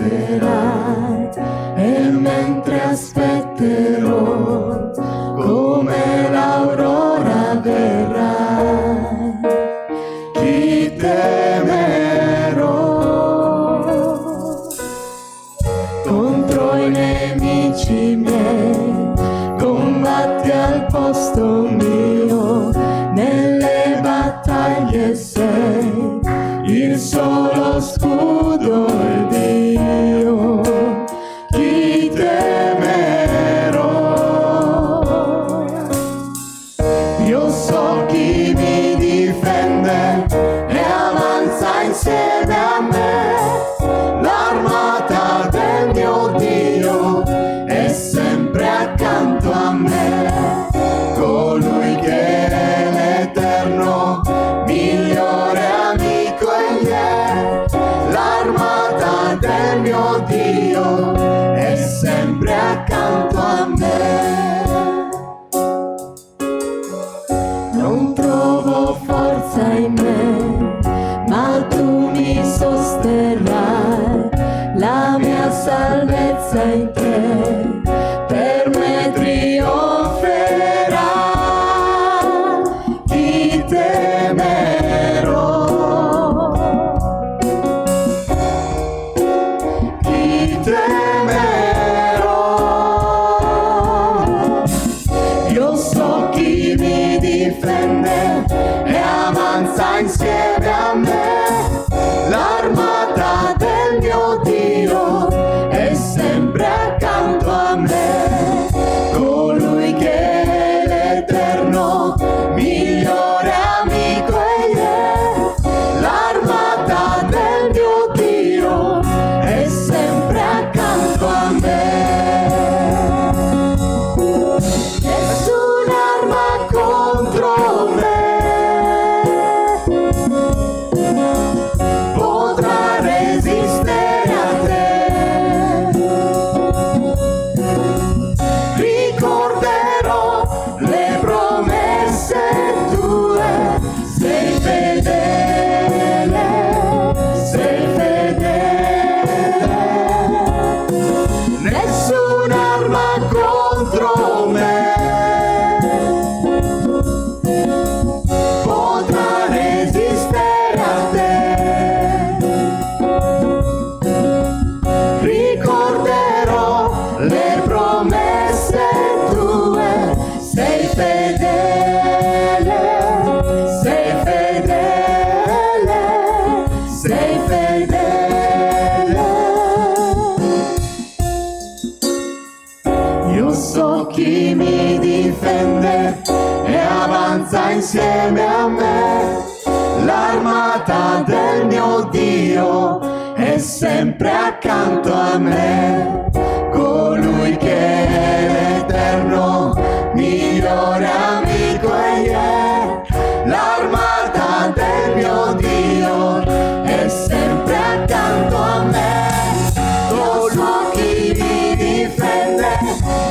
risposterai, e mentre aspetterò, come l'aurora verrai, ti temerò. Contro i nemici miei combatti al posto mio, nelle battaglie sei il solo scudo ed io ti temerò. Io so chi mi difende e avanza insieme a me, l'armata del mio Dio è sempre accanto a me, colui che è l'Eterno, migliore amico egli è, l'armata del mio Dio è sempre accanto a me. Non trovo forza in me, ma tu mi sosterrai, la mia salvezza in te per me trionferà. Ti temerò, ti temerò. Io so chi mi difende e avanza insieme a me, l'armata del mio Dio è sempre accanto a me, colui che è l'Eterno, migliore amico egli è, l'armata del mio Dio è sempre accanto a me. Nessun'arma contro me potrà resistere a te. Ricorderò le promesse tue, sei fedele, sei fedele. Nessun'arma contro me potrà resistere a te. Ricorderò le promesse tue, sei fedele, sei fedele, sei fedele. Io so chi mi difende e avanza insieme a me, l'armata del mio Dio è sempre accanto a me, colui che è l'Eterno, migliore amico egli è, l'armata del mio Dio è sempre accanto a me. Io so chi mi difende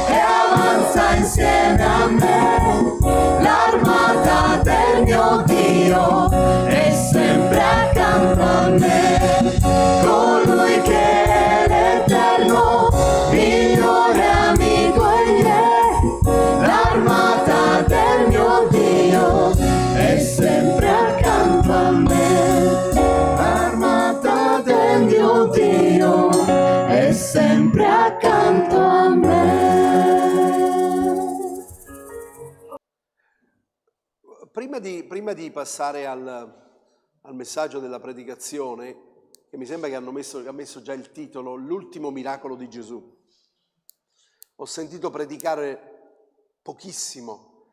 e avanza insieme a me, l'armata del mio Dio è sempre accanto a me, colui che è l'Eterno, migliore amico egli è, l'armata del mio Dio è sempre accanto a me, l'armata del mio Dio è sempre accanto a me. Prima di passare al messaggio della predicazione, che mi sembra che ha messo già il titolo, l'ultimo miracolo di Gesù. Ho sentito predicare pochissimo,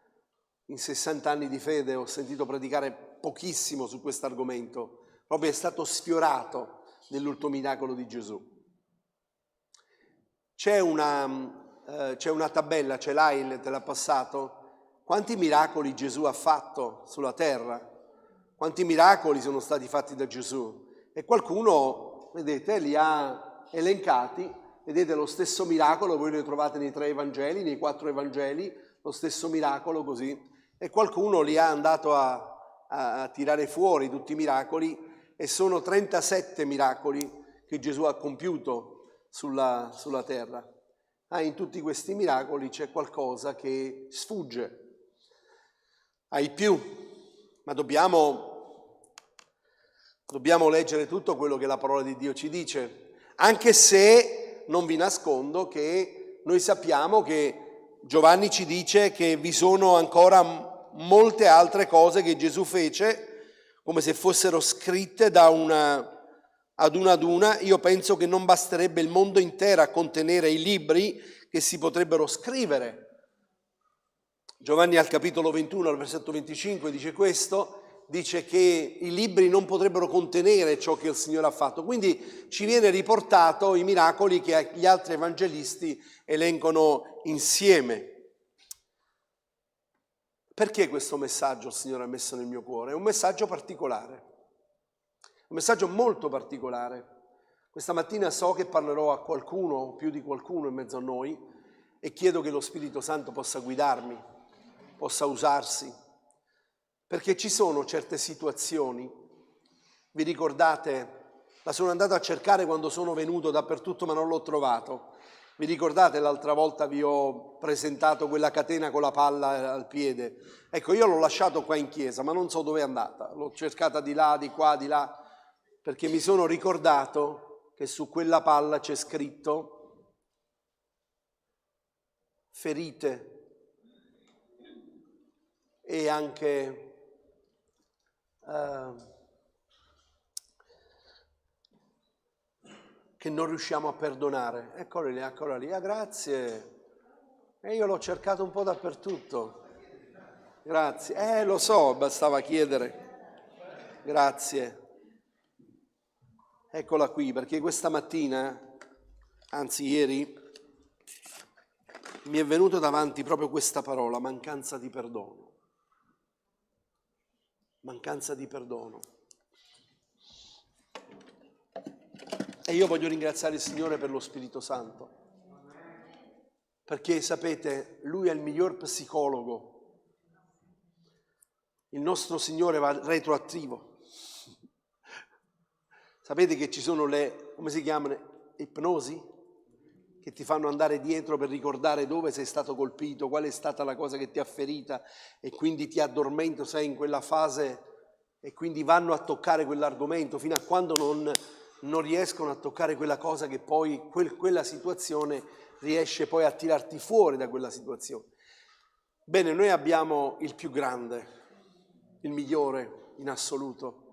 in 60 anni di fede ho sentito predicare pochissimo su questo argomento, proprio è stato sfiorato nell'ultimo miracolo di Gesù. C'è una tabella, ce l'hai, te l'ha passato? Quanti miracoli Gesù ha fatto sulla terra? Quanti miracoli sono stati fatti da Gesù? E qualcuno, vedete, li ha elencati. Vedete lo stesso miracolo, voi lo trovate nei 3 Evangeli, nei 4 Evangeli, lo stesso miracolo così. E qualcuno li ha andato a tirare fuori tutti i miracoli, e sono 37 miracoli che Gesù ha compiuto sulla terra. In tutti questi miracoli c'è qualcosa che sfugge ai più, ma dobbiamo leggere tutto quello che la parola di Dio ci dice, anche se non vi nascondo che noi sappiamo che Giovanni ci dice che vi sono ancora molte altre cose che Gesù fece, come se fossero scritte ad una. Io penso che non basterebbe il mondo intero a contenere i libri che si potrebbero scrivere. Giovanni al capitolo 21, al versetto 25 dice questo, dice che i libri non potrebbero contenere ciò che il Signore ha fatto. Quindi ci viene riportato i miracoli che gli altri evangelisti elencano insieme. Perché questo messaggio il Signore ha messo nel mio cuore? È un messaggio particolare, un messaggio molto particolare. Questa mattina so che parlerò a qualcuno, più di qualcuno in mezzo a noi, e chiedo che lo Spirito Santo possa guidarmi, possa usarsi, perché ci sono certe situazioni, vi ricordate, la sono andato a cercare quando sono venuto dappertutto ma non l'ho trovato. Vi ricordate l'altra volta vi ho presentato quella catena con la palla al piede? Ecco, io l'ho lasciato qua in chiesa, ma non so dove è andata. L'ho cercata di là, di qua, di là, perché mi sono ricordato che su quella palla c'è scritto ferite e anche che non riusciamo a perdonare. Eccola lì, grazie. E io l'ho cercato un po' dappertutto. Grazie. Lo so, bastava chiedere. Grazie. Eccola qui, perché questa mattina, anzi ieri, mi è venuto davanti proprio questa parola, mancanza di perdono. Mancanza di perdono. E io voglio ringraziare il Signore per lo Spirito Santo, perché sapete, Lui è il miglior psicologo. Il nostro Signore va retroattivo. Sapete che ci sono come si chiamano, ipnosi? Che ti fanno andare dietro per ricordare dove sei stato colpito, qual è stata la cosa che ti ha ferita e quindi ti addormento, sei in quella fase e quindi vanno a toccare quell'argomento fino a quando non riescono a toccare quella cosa che poi quella situazione riesce poi a tirarti fuori da quella situazione. Bene, noi abbiamo il più grande, il migliore in assoluto,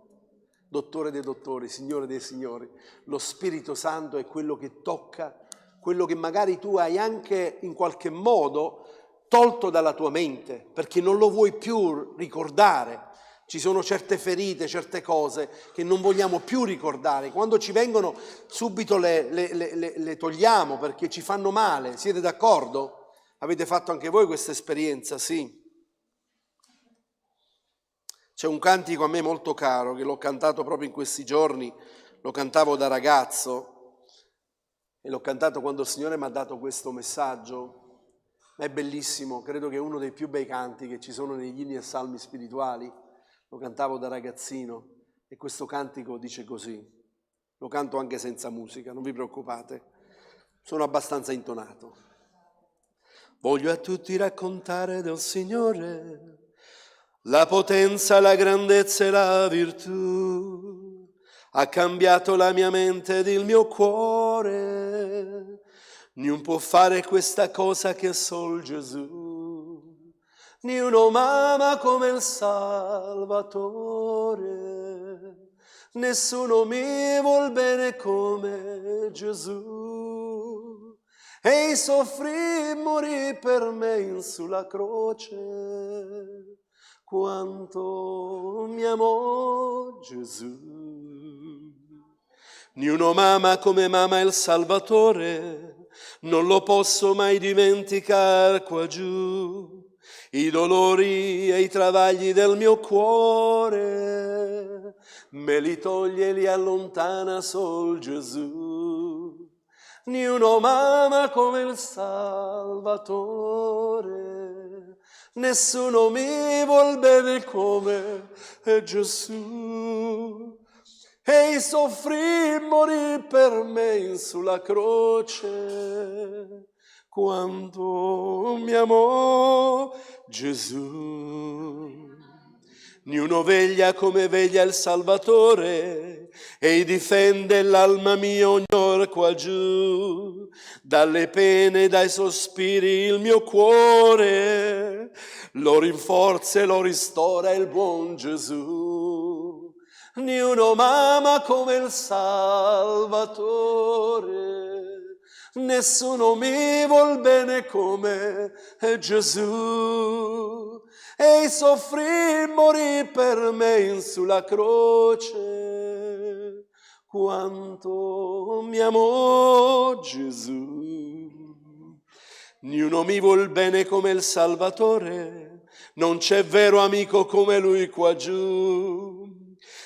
dottore dei dottori, signore dei signori. Lo Spirito Santo è quello che tocca, quello che magari tu hai anche in qualche modo tolto dalla tua mente, perché non lo vuoi più ricordare. Ci sono certe ferite, certe cose che non vogliamo più ricordare. Quando ci vengono subito le togliamo perché ci fanno male. Siete d'accordo? Avete fatto anche voi questa esperienza? Sì. C'è un cantico a me molto caro che l'ho cantato proprio in questi giorni, lo cantavo da ragazzo e l'ho cantato quando il Signore mi ha dato questo messaggio. È bellissimo, credo che è uno dei più bei canti che ci sono negli inni e salmi spirituali. Lo cantavo da ragazzino e questo cantico dice così. Lo canto anche senza musica, non vi preoccupate, sono abbastanza intonato. Voglio a tutti raccontare del Signore la potenza, la grandezza e la virtù. Ha cambiato la mia mente ed il mio cuore. Non può fare questa cosa che sol Gesù. Niuno m'ama come il Salvatore, nessuno mi vuol bene come Gesù. E soffrì, morì per me in sulla croce, quanto mi amò Gesù. Niuno m'ama come m'ama il Salvatore, non lo posso mai dimenticare qua giù. I dolori e i travagli del mio cuore me li toglie e li allontana sol Gesù. Niuno m'ama come il Salvatore, nessuno mi vuol bene come Gesù. e soffrì, morì per me sulla croce. Quanto mi amò Gesù. Niuno veglia come veglia il Salvatore, e difende l'alma mia ogni ora qua giù. Dalle pene, dai sospiri il mio cuore lo rinforza e lo ristora il buon Gesù. Niuno m'ama come il Salvatore, nessuno mi vuol bene come Gesù. E soffrì, morì per me sulla croce. Quanto mi amò Gesù. Niuno mi vuol bene come il Salvatore, non c'è vero amico come lui qua giù.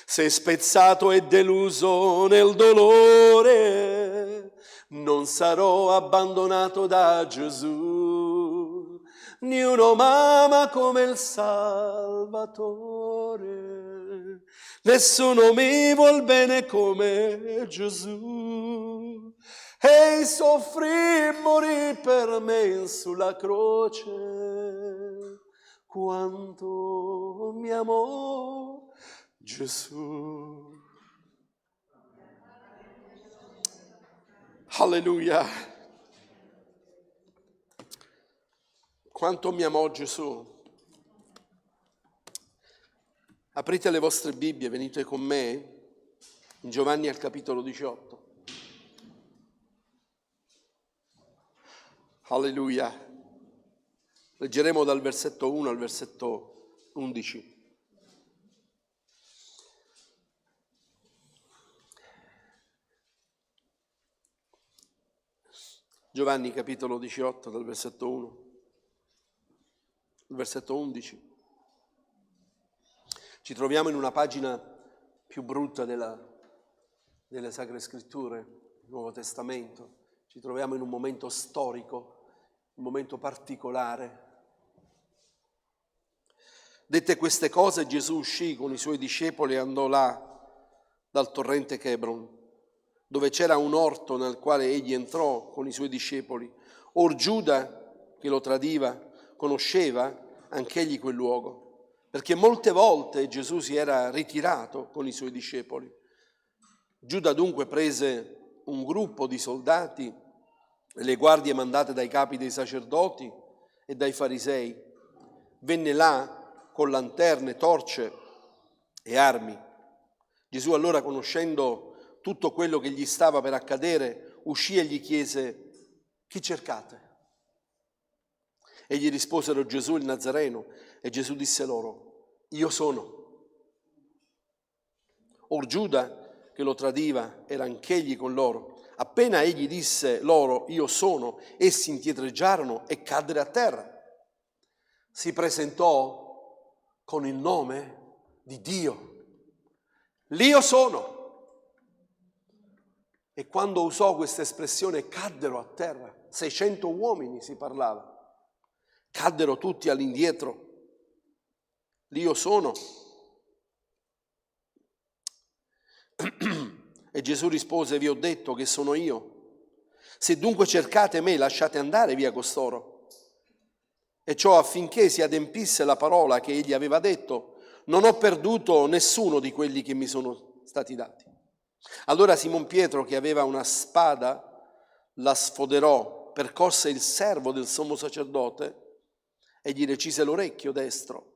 Sei spezzato e deluso nel dolore, non sarò abbandonato da Gesù. Niuno m'ama come il Salvatore, nessuno mi vuol bene come Gesù. E soffrì, morì per me sulla croce. Quanto mi amò Gesù. Alleluia. Quanto mi amò Gesù. Aprite le vostre Bibbie, venite con me in Giovanni al capitolo 18. Alleluia. Leggeremo dal versetto 1 al versetto 11. Giovanni capitolo 18 dal versetto 1 al versetto 11. Ci troviamo in una pagina più brutta delle Sacre Scritture, il Nuovo Testamento. Ci troviamo in un momento storico, un momento particolare. Dette queste cose, Gesù uscì con i suoi discepoli e andò là dal torrente Chebron, dove c'era un orto nel quale egli entrò con i suoi discepoli. Or Giuda, che lo tradiva, conosceva anch'egli quel luogo, perché molte volte Gesù si era ritirato con i suoi discepoli. Giuda dunque prese un gruppo di soldati e le guardie mandate dai capi dei sacerdoti e dai farisei. Venne là con lanterne, torce e armi. Gesù allora, conoscendo tutto quello che gli stava per accadere, uscì e gli chiese: chi cercate? E gli risposero: Gesù il Nazareno. E Gesù disse loro: io sono. Or Giuda, che lo tradiva, era anch'egli con loro. Appena egli disse loro: io sono, essi indietreggiarono e caddero a terra. Si presentò con il nome di Dio: l'Io sono. E quando usò questa espressione caddero a terra, 600 uomini si parlava, caddero tutti all'indietro. L'Io sono. E Gesù rispose: vi ho detto che sono io. Se dunque cercate me, lasciate andare via costoro. E ciò affinché si adempisse la parola che egli aveva detto: non ho perduto nessuno di quelli che mi sono stati dati. Allora Simon Pietro, che aveva una spada, la sfoderò, percosse il servo del sommo sacerdote e gli recise l'orecchio destro.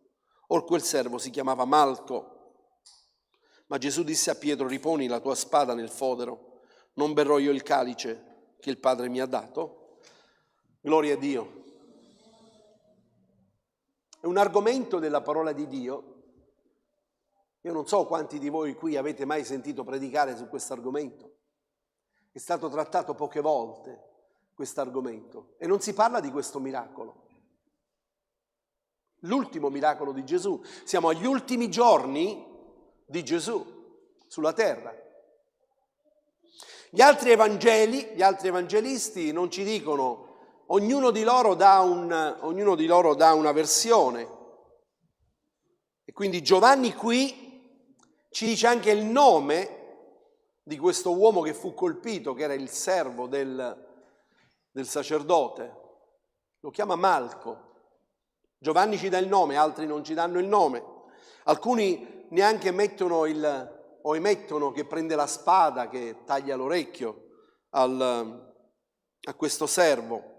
Or quel servo si chiamava Malco. Ma Gesù disse a Pietro: riponi la tua spada nel fodero, non berrò io il calice che il Padre mi ha dato? Gloria a Dio. È un argomento della parola di Dio. Io non so quanti di voi qui avete mai sentito predicare su questo argomento. È stato trattato poche volte questo argomento e non si parla di questo miracolo. L'ultimo miracolo di Gesù. Siamo agli ultimi giorni di Gesù sulla terra. Gli altri evangelisti non ci dicono, ognuno di loro dà una versione. E quindi Giovanni qui ci dice anche il nome di questo uomo che fu colpito, che era il servo del sacerdote. Lo chiama Malco. Giovanni ci dà il nome, altri non ci danno il nome. Alcuni neanche emettono che prende la spada che taglia l'orecchio a questo servo.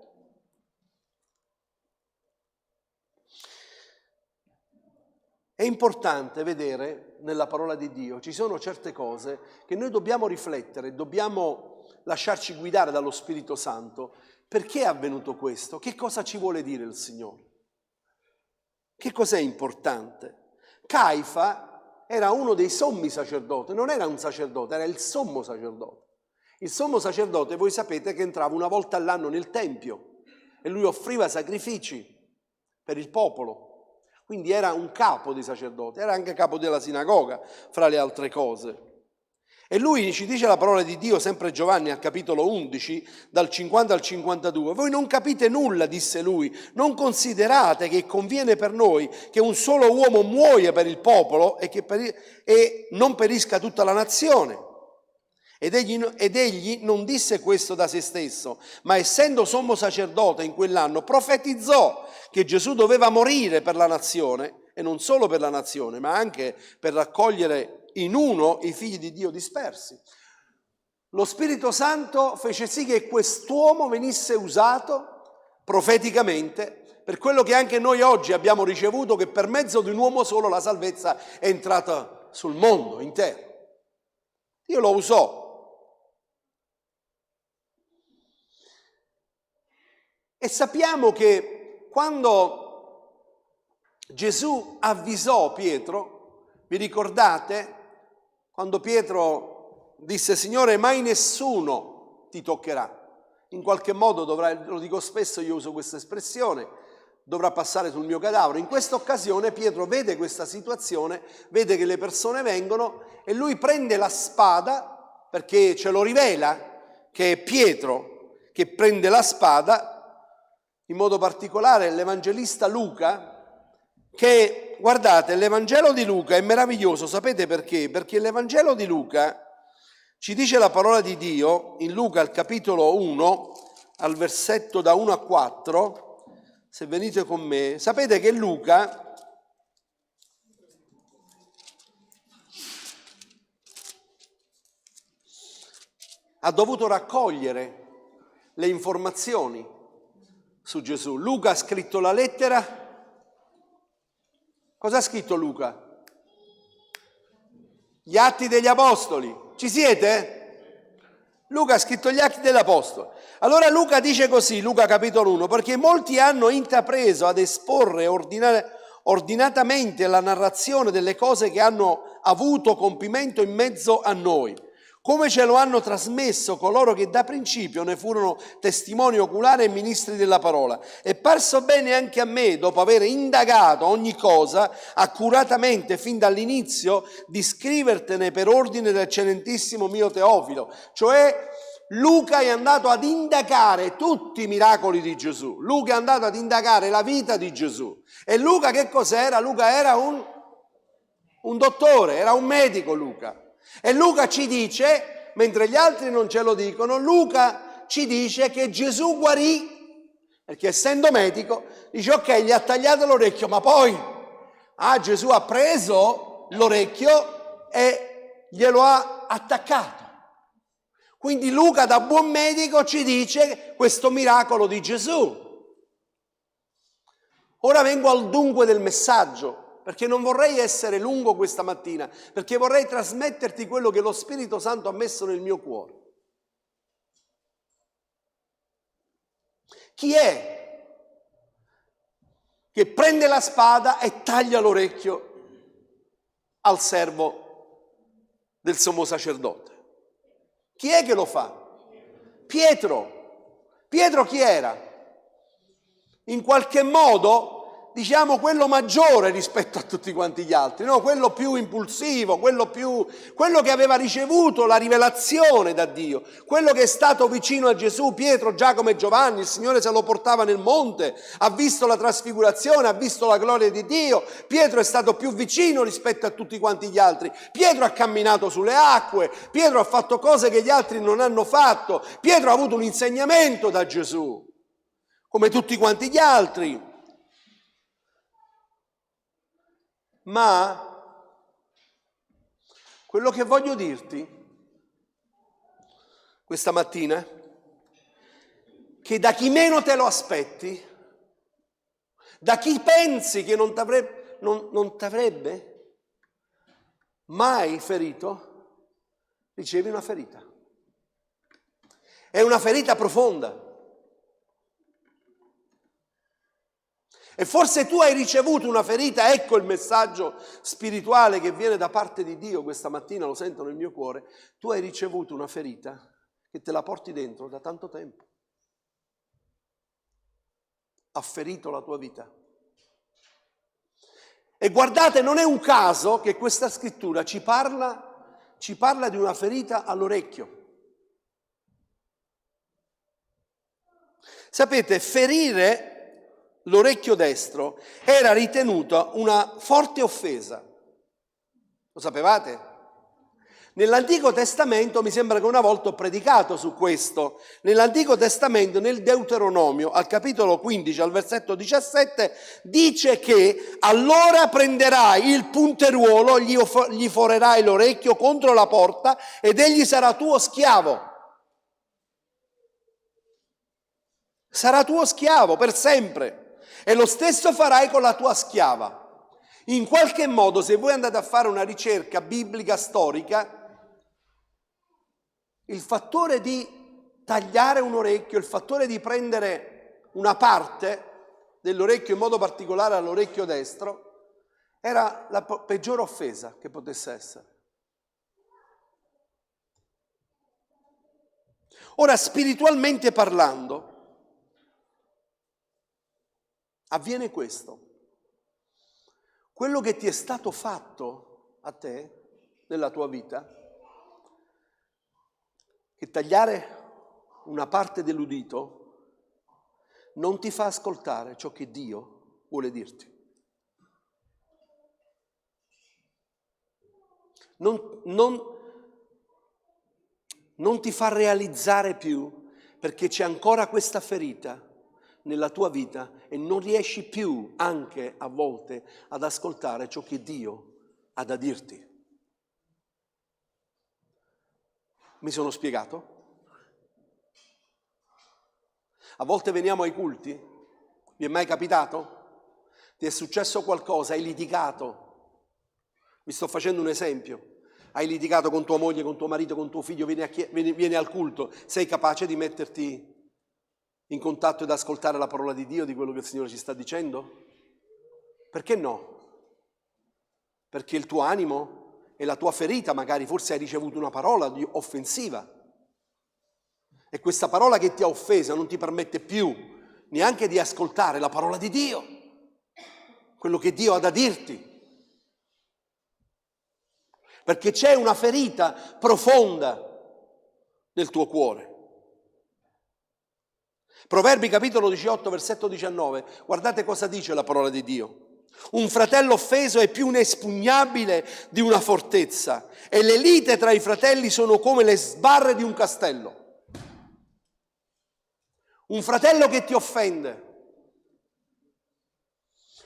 È importante vedere nella parola di Dio, ci sono certe cose che noi dobbiamo riflettere, dobbiamo lasciarci guidare dallo Spirito Santo. Perché è avvenuto questo? Che cosa ci vuole dire il Signore? Che cos'è importante? Caifa era uno dei sommi sacerdoti, non era un sacerdote, era il sommo sacerdote. Il sommo sacerdote, voi sapete che entrava una volta all'anno nel Tempio e lui offriva sacrifici per il popolo. Quindi era un capo dei sacerdoti, era anche capo della sinagoga, fra le altre cose. E lui ci dice la parola di Dio, sempre Giovanni al capitolo 11, dal 50 al 52. Voi non capite nulla, disse lui, non considerate che conviene per noi che un solo uomo muoia per il popolo e non perisca tutta la nazione. Ed egli non disse questo da se stesso, ma essendo sommo sacerdote in quell'anno, profetizzò che Gesù doveva morire per la nazione, e non solo per la nazione, ma anche per raccogliere in uno i figli di Dio dispersi. Lo Spirito Santo fece sì che quest'uomo venisse usato profeticamente per quello che anche noi oggi abbiamo ricevuto, che per mezzo di un uomo solo la salvezza è entrata sul mondo intero. Dio lo usò. E sappiamo che quando Gesù avvisò Pietro, vi ricordate? Quando Pietro disse: Signore, mai nessuno ti toccherà. In qualche modo lo dico spesso, io uso questa espressione, dovrà passare sul mio cadavere. In questa occasione Pietro vede questa situazione, vede che le persone vengono e lui prende la spada, perché ce lo rivela che è Pietro che prende la spada. In modo particolare l'Evangelista Luca, che, guardate, l'Evangelo di Luca è meraviglioso, sapete perché? Perché l'Evangelo di Luca ci dice la parola di Dio, in Luca al capitolo 1, al versetto da 1 a 4, se venite con me, sapete che Luca ha dovuto raccogliere le informazioni su Gesù. Luca ha scritto la lettera. Cosa ha scritto Luca? Gli Atti degli Apostoli. Ci siete? Luca ha scritto gli Atti degli Apostoli. Allora Luca dice così, Luca capitolo 1, perché molti hanno intrapreso ad esporre ordinatamente la narrazione delle cose che hanno avuto compimento in mezzo a noi, come ce lo hanno trasmesso coloro che da principio ne furono testimoni oculari e ministri della parola. È parso bene anche a me, dopo aver indagato ogni cosa accuratamente fin dall'inizio, di scrivertene per ordine dell'eccellentissimo mio Teofilo. Cioè Luca è andato ad indagare tutti i miracoli di Gesù. Luca è andato ad indagare la vita di Gesù. E Luca che cos'era? Luca era un dottore, era un medico Luca. E Luca ci dice, mentre gli altri non ce lo dicono, Luca ci dice che Gesù guarì, perché essendo medico dice ok, gli ha tagliato l'orecchio, ma poi Gesù ha preso l'orecchio e glielo ha attaccato. Quindi Luca da buon medico ci dice questo miracolo di Gesù. Ora vengo al dunque del messaggio, perché non vorrei essere lungo questa mattina, perché vorrei trasmetterti quello che lo Spirito Santo ha messo nel mio cuore. Chi è che prende la spada e taglia l'orecchio al servo del sommo sacerdote? Chi è che lo fa? Pietro. Pietro chi era? In qualche modo diciamo, quello maggiore rispetto a tutti quanti gli altri, no? Quello più impulsivo, quello che aveva ricevuto la rivelazione da Dio, quello che è stato vicino a Gesù, Pietro, Giacomo e Giovanni. Il Signore se lo portava nel monte, ha visto la trasfigurazione, ha visto la gloria di Dio. Pietro è stato più vicino rispetto a tutti quanti gli altri. Pietro ha camminato sulle acque, Pietro ha fatto cose che gli altri non hanno fatto, Pietro ha avuto un insegnamento da Gesù, come tutti quanti gli altri. Ma quello che voglio dirti questa mattina, che da chi meno te lo aspetti, da chi pensi che non t'avrebbe mai ferito, ricevi una ferita. È una ferita profonda. E forse tu hai ricevuto una ferita, ecco il messaggio spirituale che viene da parte di Dio questa mattina, lo sento nel mio cuore. Tu hai ricevuto una ferita che te la porti dentro da tanto tempo. Ha ferito la tua vita. E guardate, non è un caso che questa scrittura ci parla di una ferita all'orecchio. Sapete, ferire l'orecchio destro era ritenuta una forte offesa. Lo sapevate? Nell'Antico Testamento, mi sembra che una volta ho predicato su questo, nell'Antico Testamento, nel Deuteronomio, al capitolo 15, al versetto 17, dice che allora prenderai il punteruolo, gli forerai l'orecchio contro la porta ed egli sarà tuo schiavo. Sarà tuo schiavo per sempre. E lo stesso farai con la tua schiava. In qualche modo, se voi andate a fare una ricerca biblica storica, il fattore di tagliare un orecchio, il fattore di prendere una parte dell'orecchio, in modo particolare all'orecchio destro, era la peggiore offesa che potesse essere. Ora, spiritualmente parlando, avviene questo. Quello che ti è stato fatto a te, nella tua vita, che tagliare una parte dell'udito non ti fa ascoltare ciò che Dio vuole dirti. Non ti fa realizzare più, perché c'è ancora questa ferita nella tua vita e non riesci più anche a volte ad ascoltare ciò che Dio ha da dirti. Mi sono spiegato? A volte veniamo ai culti, vi è mai capitato? Ti è successo qualcosa, hai litigato. Vi sto facendo un esempio. Hai litigato con tua moglie, con tuo marito, con tuo figlio, vieni al culto, sei capace di metterti in contatto ed ascoltare la parola di Dio, di quello che il Signore ci sta dicendo? Perché no? Perché il tuo animo e la tua ferita, magari forse hai ricevuto una parola offensiva e questa parola che ti ha offesa non ti permette più neanche di ascoltare la parola di Dio, quello che Dio ha da dirti, perché c'è una ferita profonda nel tuo cuore. Proverbi capitolo 18, versetto 19, guardate cosa dice la parola di Dio. Un fratello offeso è più inespugnabile di una fortezza e le liti tra i fratelli sono come le sbarre di un castello. Un fratello che ti offende,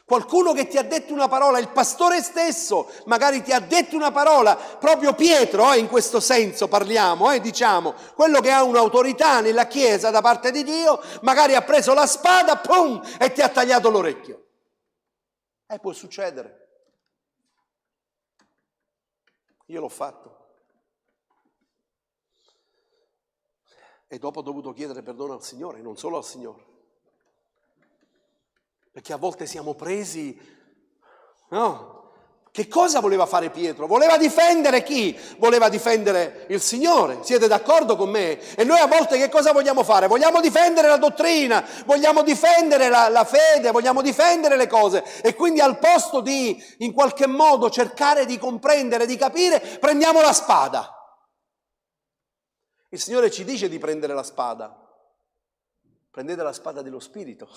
qualcuno che ti ha detto una parola, il pastore stesso magari ti ha detto una parola, proprio Pietro, in questo senso parliamo, diciamo, quello che ha un'autorità nella Chiesa da parte di Dio, magari ha preso la spada, pum, e ti ha tagliato l'orecchio. Può succedere. Io l'ho fatto. E dopo ho dovuto chiedere perdono al Signore, non solo al Signore. Perché a volte siamo presi, no, Che cosa voleva fare Pietro? Voleva difendere chi? Voleva difendere il Signore. Siete d'accordo con me? E noi a volte che cosa vogliamo fare? Vogliamo difendere la dottrina, vogliamo difendere la fede, vogliamo difendere le cose. E quindi al posto di, in qualche modo, cercare di comprendere, di capire, prendiamo la spada. Il Signore ci dice di prendere la spada. Prendete la spada dello Spirito.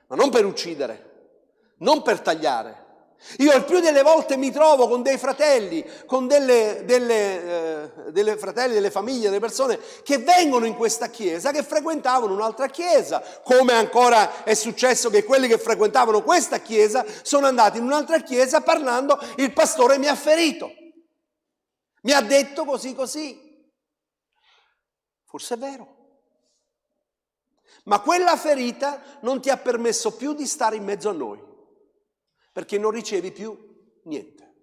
Ma non per uccidere, non per tagliare. Io il più delle volte mi trovo con dei fratelli, con delle fratelli, delle famiglie, delle persone che vengono in questa chiesa, che frequentavano un'altra chiesa, come ancora è successo che quelli che frequentavano questa chiesa sono andati in un'altra chiesa parlando, il pastore mi ha ferito, mi ha detto così così. Forse è vero. Ma quella ferita non ti ha permesso più di stare in mezzo a noi, perché non ricevi più niente.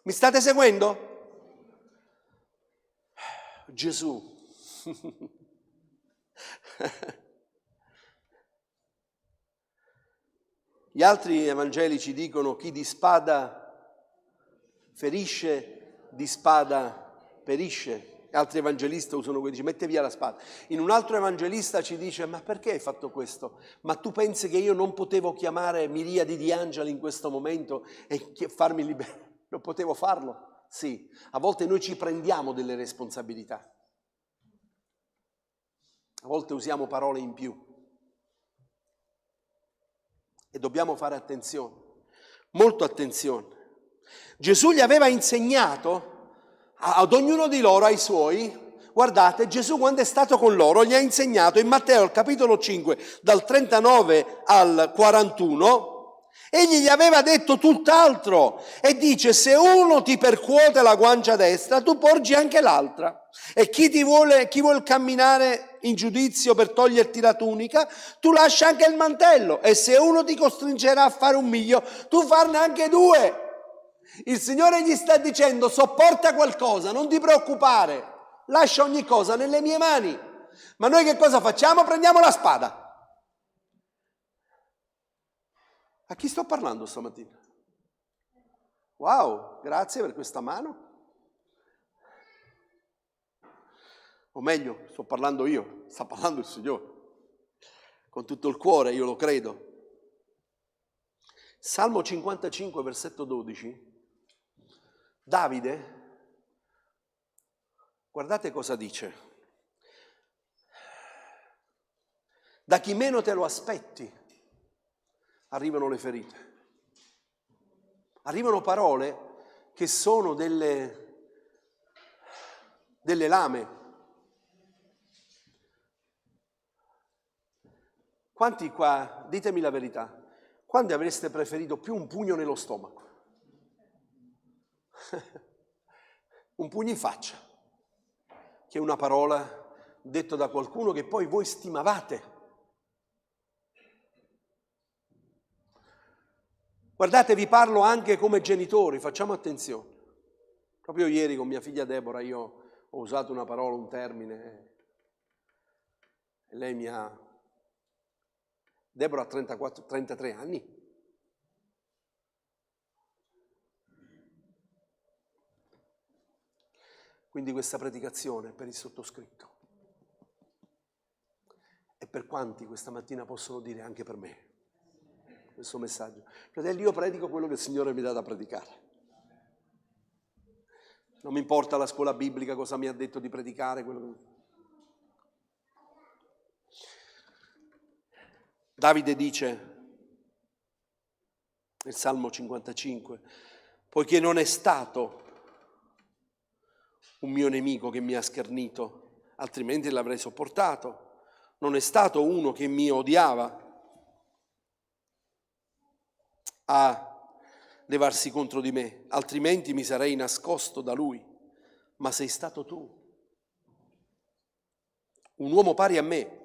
Mi state seguendo? Gesù. Gli altri evangeli ci dicono chi di spada ferisce, di spada perisce. Altri evangelisti usano quello, dice mette via la spada. In un altro evangelista ci dice ma perché hai fatto questo? Ma tu pensi che io non potevo chiamare miriadi di angeli in questo momento e farmi liberare? Non potevo farlo? Sì, a volte noi ci prendiamo delle responsabilità. A volte usiamo parole in più. E dobbiamo fare attenzione, molto attenzione. Gesù gli aveva insegnato ad ognuno di loro, ai suoi, guardate, Gesù quando è stato con loro gli ha insegnato in Matteo al capitolo 5, dal 39 al 41, egli gli aveva detto tutt'altro e dice se uno ti percuote la guancia destra, tu porgi anche l'altra. E chi vuol camminare in giudizio per toglierti la tunica, tu lascia anche il mantello. E se uno ti costringerà a fare un miglio, tu farne anche due. Il Signore gli sta dicendo sopporta qualcosa, non ti preoccupare, lascia ogni cosa nelle mie mani. Ma noi che cosa facciamo? Prendiamo la spada. A chi sto parlando stamattina? Wow, grazie per questa mano. O meglio, sto parlando io, sta parlando il Signore. Con tutto il cuore, io lo credo. Salmo 55, versetto 12. Davide, guardate cosa dice. Da chi meno te lo aspetti arrivano le ferite. Arrivano parole che sono delle lame. Quanti qua, ditemi la verità, quando avreste preferito più un pugno nello stomaco? Un pugno in faccia, che una parola detta da qualcuno che poi voi stimavate. Guardate, vi parlo anche come genitori, facciamo attenzione. Proprio ieri con mia figlia Deborah io ho usato una parola, un termine, e lei mi ha... Deborah ha 33 anni. Quindi questa predicazione è per il sottoscritto. E per quanti questa mattina possono dire anche per me questo messaggio. Fratelli, io predico quello che il Signore mi dà da predicare. Non mi importa la scuola biblica cosa mi ha detto di predicare. Davide dice nel Salmo 55, poiché non è stato un mio nemico che mi ha schernito, altrimenti l'avrei sopportato. Non è stato uno che mi odiava a levarsi contro di me, altrimenti mi sarei nascosto da lui. Ma sei stato tu, un uomo pari a me,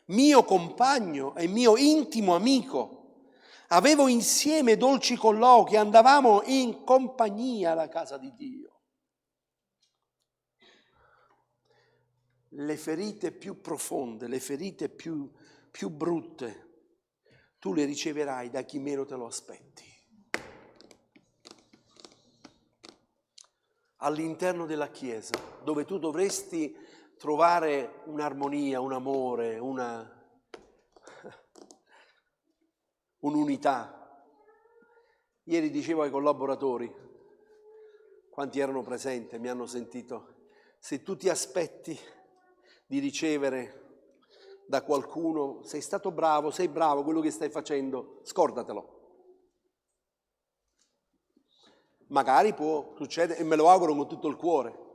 mio compagno e mio intimo amico. Avevo insieme dolci colloqui, andavamo in compagnia alla casa di Dio. Le ferite più profonde, le ferite più brutte, tu le riceverai da chi meno te lo aspetti. all'interno della Chiesa, dove tu dovresti trovare un'armonia, un amore, un'unità. Ieri dicevo ai collaboratori, quanti erano presenti, mi hanno sentito, se tu ti aspetti di ricevere da qualcuno, sei stato bravo, sei bravo, quello che stai facendo, scordatelo. Magari può succedere, e me lo auguro con tutto il cuore,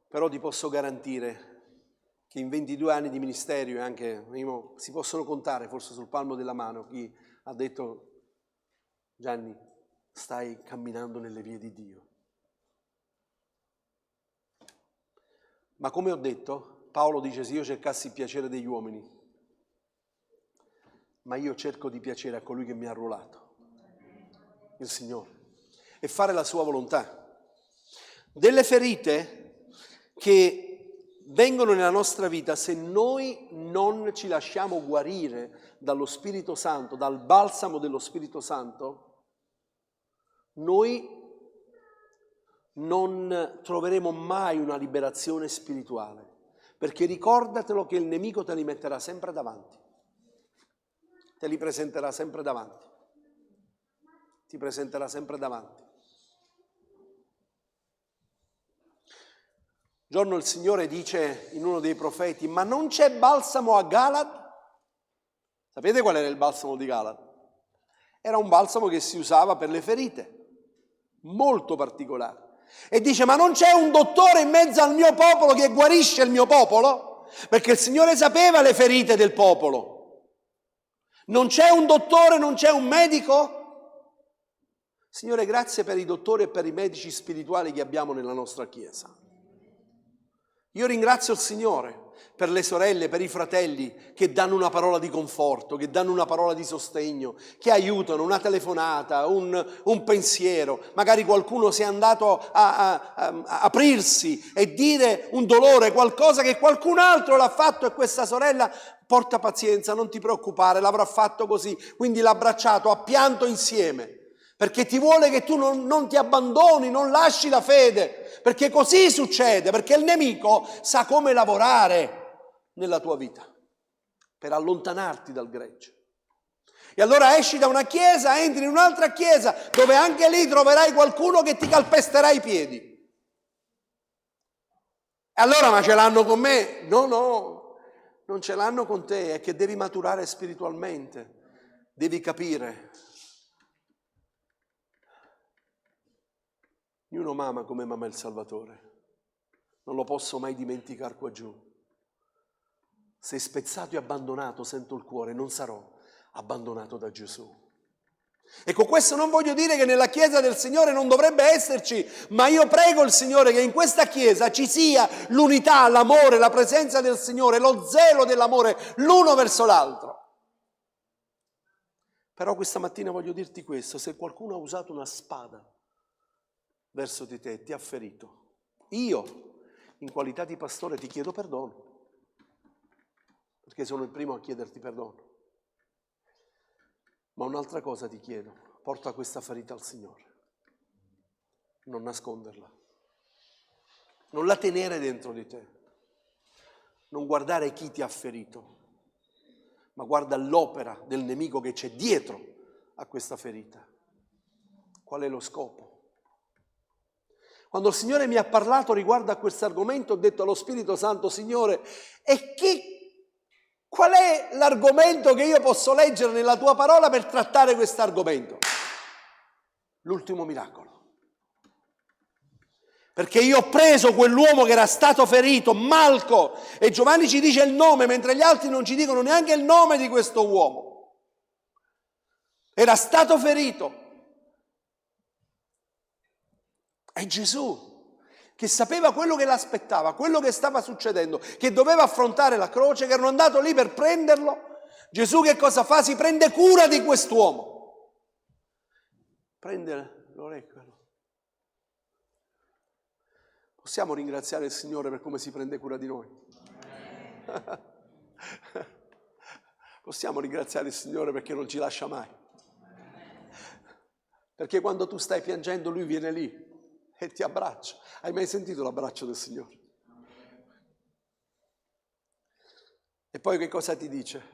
però ti posso garantire che in 22 anni di ministero, e anche si possono contare forse sul palmo della mano chi ha detto: Gianni, stai camminando nelle vie di Dio. Ma come ho detto, Paolo dice: se io cercassi il piacere degli uomini, ma io cerco di piacere a colui che mi ha arruolato, il Signore, e fare la sua volontà. Delle ferite che vengono nella nostra vita, se noi non ci lasciamo guarire dallo Spirito Santo, dal balsamo dello Spirito Santo, noi non troveremo mai una liberazione spirituale, perché ricordatelo che il nemico te li metterà sempre davanti, te li presenterà sempre davanti, ti presenterà sempre davanti. Un giorno il Signore dice in uno dei profeti: ma non c'è balsamo a Galad? Sapete qual era il balsamo di Galad? Era un balsamo che si usava per le ferite, molto particolare. E dice: ma non c'è un dottore in mezzo al mio popolo che guarisce il mio popolo? Perché il Signore sapeva le ferite del popolo. Non c'è un dottore, non c'è un medico? Signore, grazie per i dottori e per i medici spirituali che abbiamo nella nostra Chiesa. Io ringrazio il Signore per le sorelle, per i fratelli che danno una parola di conforto, che danno una parola di sostegno, che aiutano, una telefonata, un pensiero. Magari qualcuno si è andato a aprirsi e dire un dolore, qualcosa che qualcun altro l'ha fatto, e questa sorella: porta pazienza, non ti preoccupare, l'avrà fatto così. Quindi l'ha abbracciato, ha pianto insieme, perché ti vuole che tu non ti abbandoni, non lasci la fede, perché così succede, perché il nemico sa come lavorare nella tua vita per allontanarti dal gregge. E allora esci da una chiesa, entri in un'altra chiesa, dove anche lì troverai qualcuno che ti calpesterà i piedi. E allora: ma ce l'hanno con me? No, non ce l'hanno con te, è che devi maturare spiritualmente, devi capire. Ognuno mama come mama il Salvatore, non lo posso mai dimenticare qua giù. Se spezzato e abbandonato sento il cuore, non sarò abbandonato da Gesù. E con questo non voglio dire che nella Chiesa del Signore non dovrebbe esserci, ma io prego il Signore che in questa Chiesa ci sia l'unità, l'amore, la presenza del Signore, lo zelo dell'amore l'uno verso l'altro. Però questa mattina voglio dirti questo: se qualcuno ha usato una spada verso di te, ti ha ferito, io, in qualità di pastore, ti chiedo perdono, perché sono il primo a chiederti perdono. Ma un'altra cosa ti chiedo: porta questa ferita al Signore, non nasconderla, non la tenere dentro di te, non guardare chi ti ha ferito, ma guarda l'opera del nemico che c'è dietro a questa ferita. Qual è lo scopo? Quando il Signore mi ha parlato riguardo a questo argomento, ho detto allo Spirito Santo: Signore, qual è l'argomento che io posso leggere nella tua parola per trattare questo argomento? L'ultimo miracolo. Perché io ho preso quell'uomo che era stato ferito, Malco, e Giovanni ci dice il nome, mentre gli altri non ci dicono neanche il nome di questo uomo. Era stato ferito. È Gesù, che sapeva quello che l'aspettava, quello che stava succedendo, che doveva affrontare la croce, che erano andato lì per prenderlo. Gesù che cosa fa? Si prende cura di quest'uomo. Prende l'orecchio. Possiamo ringraziare il Signore per come si prende cura di noi? Possiamo ringraziare il Signore perché non ci lascia mai? Perché quando tu stai piangendo, Lui viene lì e ti abbraccia. Hai mai sentito l'abbraccio del Signore? E poi che cosa ti dice?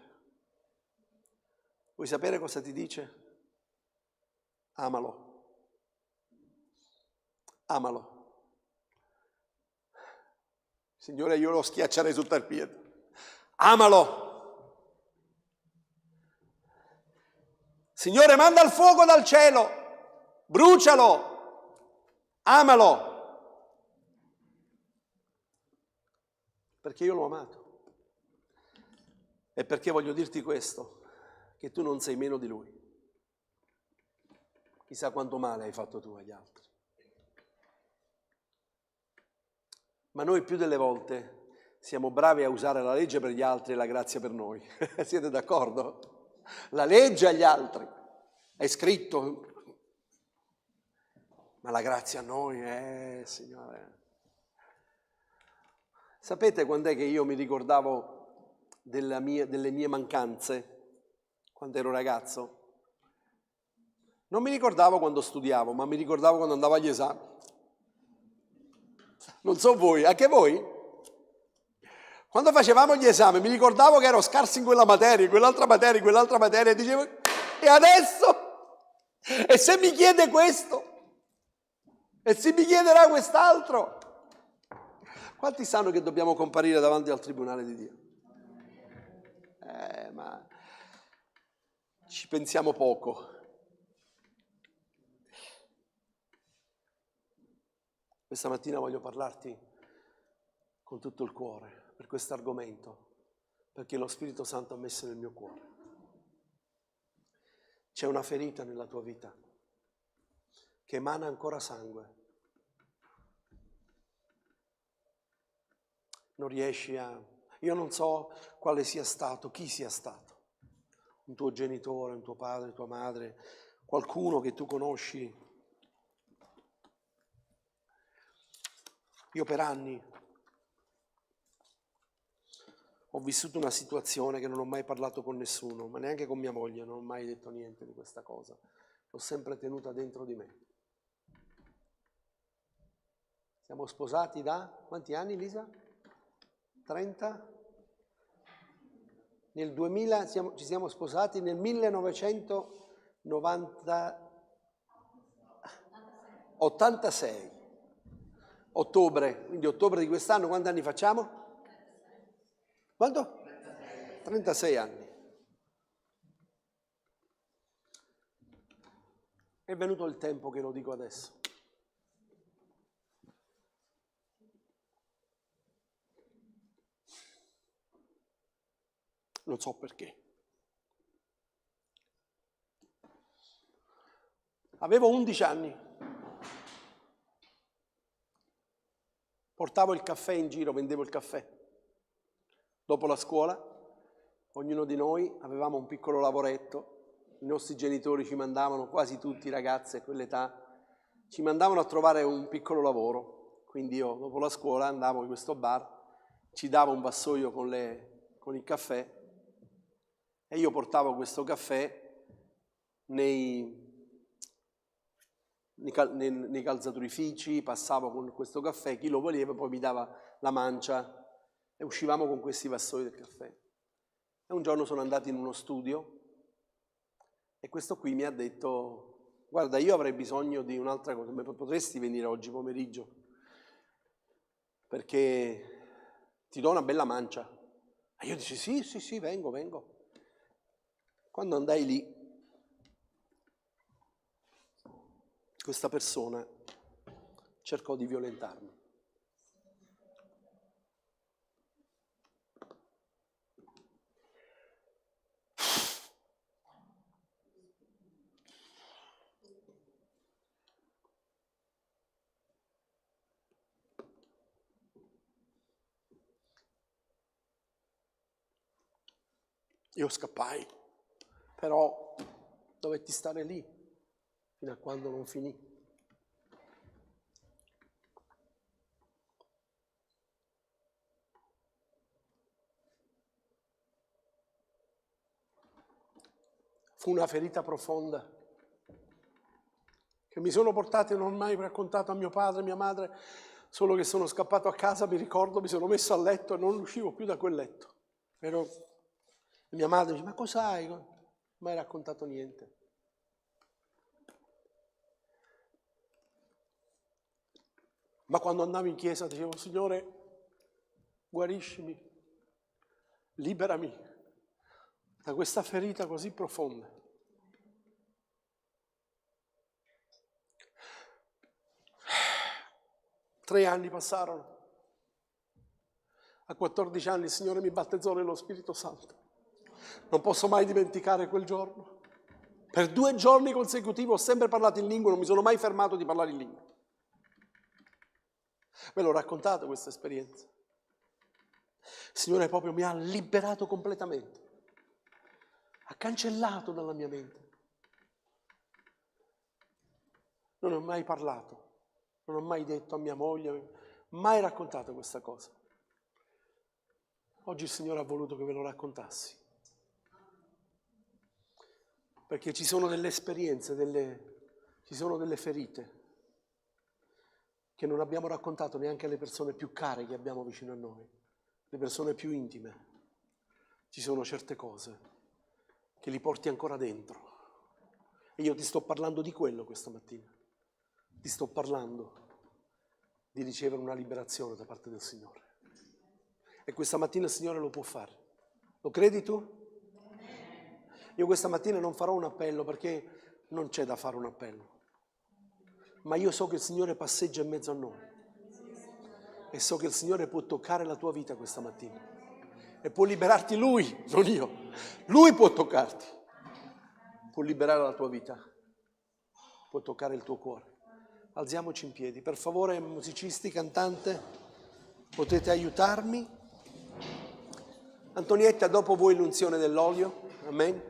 Vuoi sapere cosa ti dice? Amalo. Amalo. Signore, io lo schiaccerei sotto il piede. Amalo. Signore, manda il fuoco dal cielo. Brucialo. Amalo. Perché io l'ho amato. E perché voglio dirti questo, che tu non sei meno di Lui. Chissà quanto male hai fatto tu agli altri. Ma noi più delle volte siamo bravi a usare la legge per gli altri e la grazia per noi. Siete d'accordo? La legge agli altri. È scritto. Ma la grazia a noi, Signore. Sapete quando è che io mi ricordavo delle mie mancanze quando ero ragazzo? Non mi ricordavo quando studiavo, ma mi ricordavo quando andavo agli esami. Non so voi, anche voi? Quando facevamo gli esami mi ricordavo che ero scarso in quella materia, in quell'altra materia, e dicevo, e adesso? E se mi chiede questo? E se mi chiederà quest'altro? Quanti sanno che dobbiamo comparire davanti al tribunale di Dio? Ma ci pensiamo poco. Questa mattina voglio parlarti con tutto il cuore per questo argomento, perché lo Spirito Santo ha messo nel mio cuore. C'è una ferita nella tua vita che emana ancora sangue. Non riesci a... Io non so quale sia stato, chi sia stato. Un tuo genitore, un tuo padre, tua madre, qualcuno che tu conosci. Io per anni ho vissuto una situazione che non ho mai parlato con nessuno, ma neanche con mia moglie, non ho mai detto niente di questa cosa. L'ho sempre tenuta dentro di me. Siamo sposati da quanti anni, Lisa? 30? Nel 2000 ci siamo sposati nel 1986. Ottobre, quindi ottobre di quest'anno, quanti anni facciamo? Quanto? 36 anni. È venuto il tempo che lo dico adesso. Non so perché. Avevo 11 anni. Portavo il caffè in giro, vendevo il caffè. Dopo la scuola, ognuno di noi avevamo un piccolo lavoretto. I nostri genitori ci mandavano, quasi tutti i ragazzi a quell'età, ci mandavano a trovare un piccolo lavoro. Quindi io dopo la scuola andavo in questo bar, ci davo un vassoio con il caffè e io portavo questo caffè nei calzaturifici, passavo con questo caffè, chi lo voleva poi mi dava la mancia e uscivamo con questi vassoi del caffè. E un giorno sono andato in uno studio e questo qui mi ha detto: guarda, io avrei bisogno di un'altra cosa, potresti venire oggi pomeriggio? Perché ti do una bella mancia. E io dissi sì, vengo. Quando andai lì, questa persona cercò di violentarmi. Io scappai, però dovetti stare lì fino a quando non finì. Fu una ferita profonda che mi sono portati e non ho mai raccontato a mio padre, mia madre, solo che sono scappato a casa, mi ricordo, mi sono messo a letto e non uscivo più da quel letto. E mia madre dice, ma cos'hai? Non ho mai raccontato niente. Ma quando andavo in chiesa dicevo, Signore, guariscimi, liberami da questa ferita così profonda. Tre anni passarono. A 14 anni il Signore mi battezzò nello Spirito Santo. Non posso mai dimenticare quel giorno. Per 2 giorni consecutivi ho sempre parlato in lingua, non mi sono mai fermato di parlare in lingua. Ve l'ho raccontato questa esperienza. Il Signore proprio mi ha liberato completamente. Ha cancellato dalla mia mente. Non ho mai parlato, non ho mai detto a mia moglie, mai raccontato questa cosa. Oggi il Signore ha voluto che ve lo raccontassi. Perché ci sono delle esperienze, ci sono delle ferite che non abbiamo raccontato neanche alle persone più care che abbiamo vicino a noi, le persone più intime. Ci sono certe cose che li porti ancora dentro. E io ti sto parlando di quello questa mattina. Ti sto parlando di ricevere una liberazione da parte del Signore. E questa mattina il Signore lo può fare. Lo credi tu? Io questa mattina non farò un appello perché non c'è da fare un appello. Ma io so che il Signore passeggia in mezzo a noi. E so che il Signore può toccare la tua vita questa mattina. E può liberarti Lui, non io. Lui può toccarti. Può liberare la tua vita. Può toccare il tuo cuore. Alziamoci in piedi. Per favore, musicisti, cantante, potete aiutarmi? Antonietta, dopo voi l'unzione dell'olio. Amen.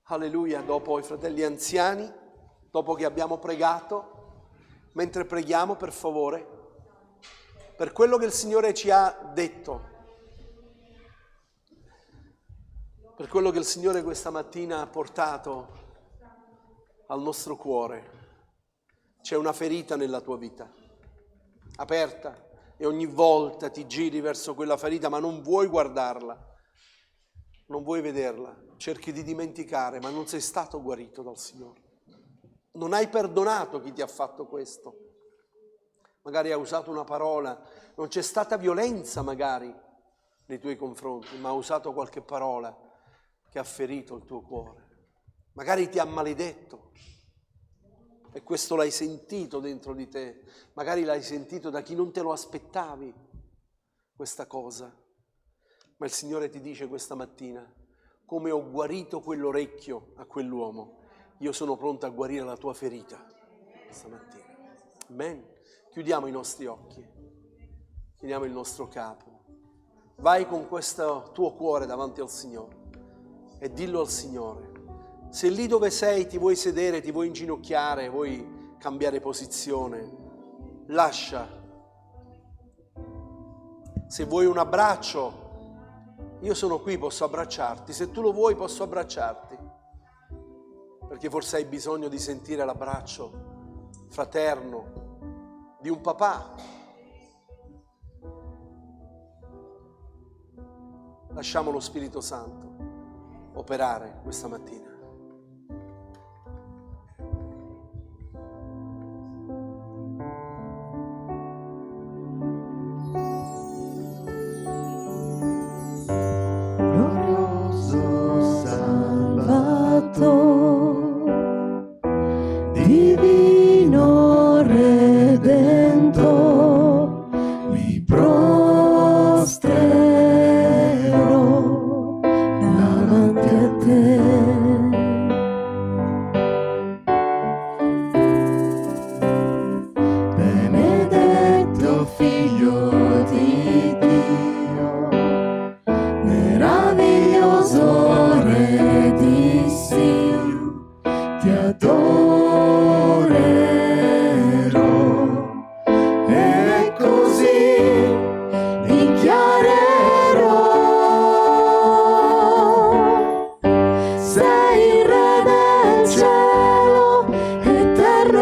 Alleluia. Dopo i fratelli anziani, dopo che abbiamo pregato, mentre preghiamo, per favore, per quello che il Signore ci ha detto, per quello che il Signore questa mattina ha portato al nostro cuore. C'è una ferita nella tua vita, aperta, e ogni volta ti giri verso quella ferita, ma non vuoi guardarla, non vuoi vederla, cerchi di dimenticare, ma non sei stato guarito dal Signore. Non hai perdonato chi ti ha fatto questo. Magari ha usato una parola, non c'è stata violenza magari nei tuoi confronti, ma ha usato qualche parola che ha ferito il tuo cuore. Magari ti ha maledetto e questo l'hai sentito dentro di te. Magari l'hai sentito da chi non te lo aspettavi, questa cosa. Ma il Signore ti dice questa mattina, come ho guarito quell'orecchio a quell'uomo, io sono pronto a guarire la tua ferita questa mattina. Amen. Chiudiamo i nostri occhi, chiniamo il nostro capo. Vai con questo tuo cuore davanti al Signore e dillo al Signore. Se lì dove sei ti vuoi sedere, ti vuoi inginocchiare, vuoi cambiare posizione, lascia. Se vuoi un abbraccio, io sono qui, posso abbracciarti. Se tu lo vuoi, posso abbracciarti. Perché forse hai bisogno di sentire l'abbraccio fraterno di un papà. Lasciamo lo Spirito Santo operare questa mattina. Glorioso Salvatore, divino Redentor, mi prostrerò davanti a te. Benedetto Figlio di Dio, meraviglioso Re di Sion, ti adorerò e così dichiarerò: sei il Re del cielo, eterno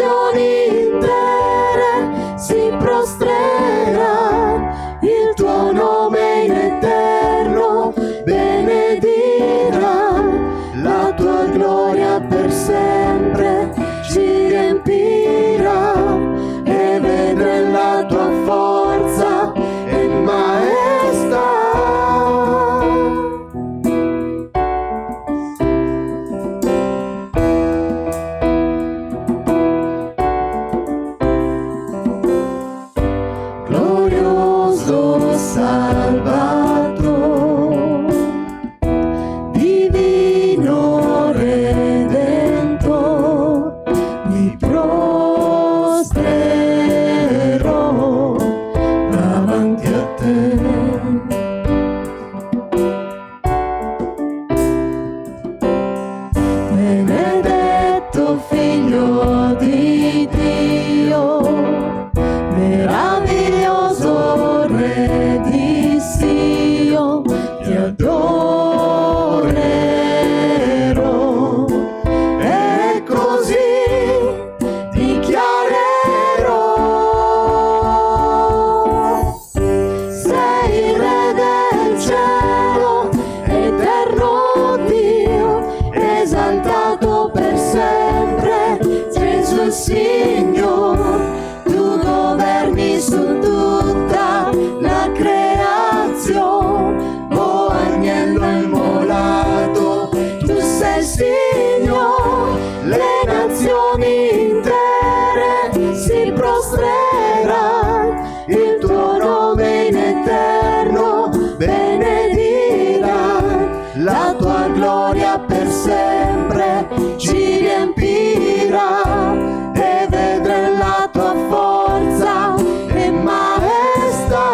nazioni intere si prostreranno, il tuo nome in eterno benedirà, la tua gloria per sempre ci riempirà, e vedremo la tua forza e maestà. Glorioso Salvatore, divino Redentor, mi prostrerò davanti a te. Benedetto Figlio di Dio, meraviglioso Re di Sion, ti adorerò e così dichiarerò: sei il Re del cielo, eterno Dio, esaltato per sempre, Gesù il Signore. Tu governi su tutta la creazione, o agnello immolato, tu sei il Signore. Le nazioni intere si prostreranno, il tuo nome in eterno benedirà, la tua gloria per sempre ci riempirà, e vedremo la tua forza e maestà.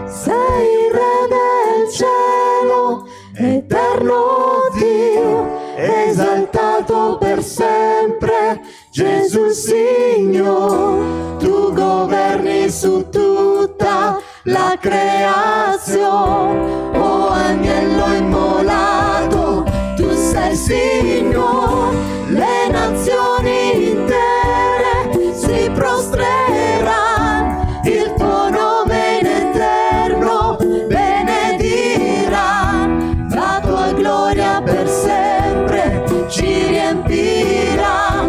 Sei il Re del cielo, eterno Dio, esaltato per sempre, Gesù il Signore. Tu governi su tutta la creazione, o agnello immolato, tu sei il Signore. Le nazioni intere si prostreranno, il tuo nome in eterno benedirà, la tua gloria per sempre ci riempirà,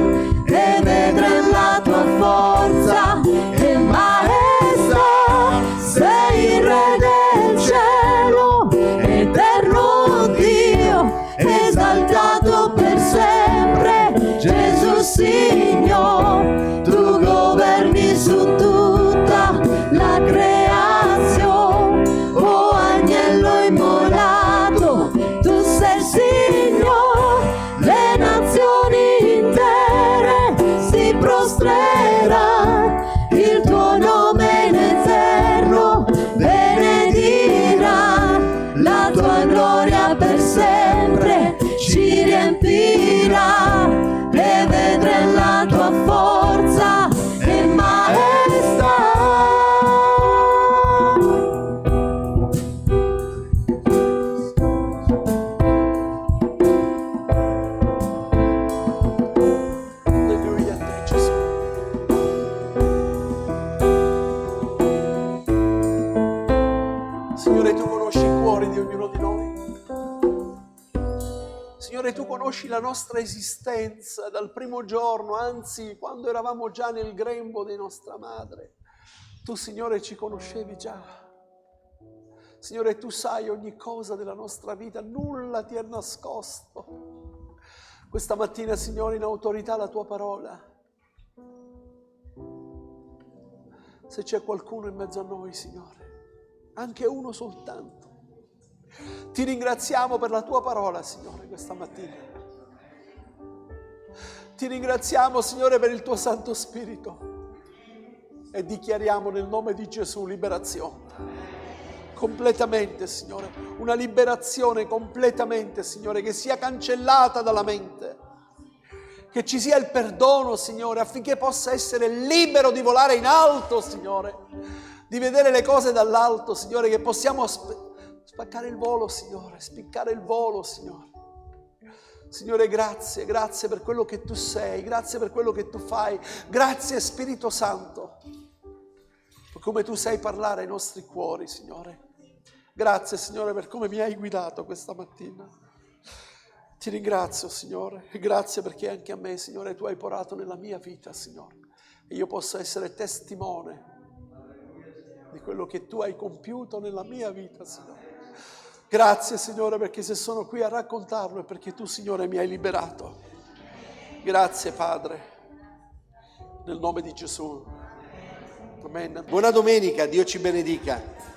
e vedremo la tua forza e maestà. Sei il Re del cielo, eterno Dio, esaltato per sempre, Gesù Signore. Tu governi su tutta la creazione, o agnello immolato, tu sei il Signore. Le nazioni intere si prostreranno, il tuo nome in eterno benedirà, la tua gloria per sempre ci riempirà, e vedremo la tua forza e maestà. Alleluia a te, Gesù. Signore, tu conosci il cuore di ognuno di noi. Signore, tu conosci la nostra esistenza dal primo giorno, anzi, quando eravamo già nel grembo di nostra madre. Tu, Signore, ci conoscevi già. Signore, tu sai ogni cosa della nostra vita, nulla ti è nascosto. Questa mattina, Signore, in autorità la tua parola. Se c'è qualcuno in mezzo a noi, Signore, anche uno soltanto, ti ringraziamo per la tua parola, Signore, questa mattina. Ti ringraziamo, Signore, per il tuo Santo Spirito, e dichiariamo nel nome di Gesù liberazione. completamente, Signore, una liberazione completamente, Signore, che sia cancellata dalla mente, che ci sia il perdono, Signore, affinché possa essere libero di volare in alto, Signore, di vedere le cose dall'alto, Signore, che possiamo spaccare il volo, Signore, spiccare il volo, Signore. Signore, grazie per quello che Tu sei, grazie per quello che Tu fai, grazie Spirito Santo, per come Tu sai parlare ai nostri cuori, Signore. Grazie, Signore, per come mi hai guidato questa mattina. Ti ringrazio, Signore, e grazie perché anche a me, Signore, Tu hai portato nella mia vita, Signore, e io posso essere testimone di quello che Tu hai compiuto nella mia vita, Signore. Grazie, Signore, perché se sono qui a raccontarlo è perché Tu, Signore, mi hai liberato. Grazie, Padre, nel nome di Gesù. Amen. Buona domenica, Dio ci benedica.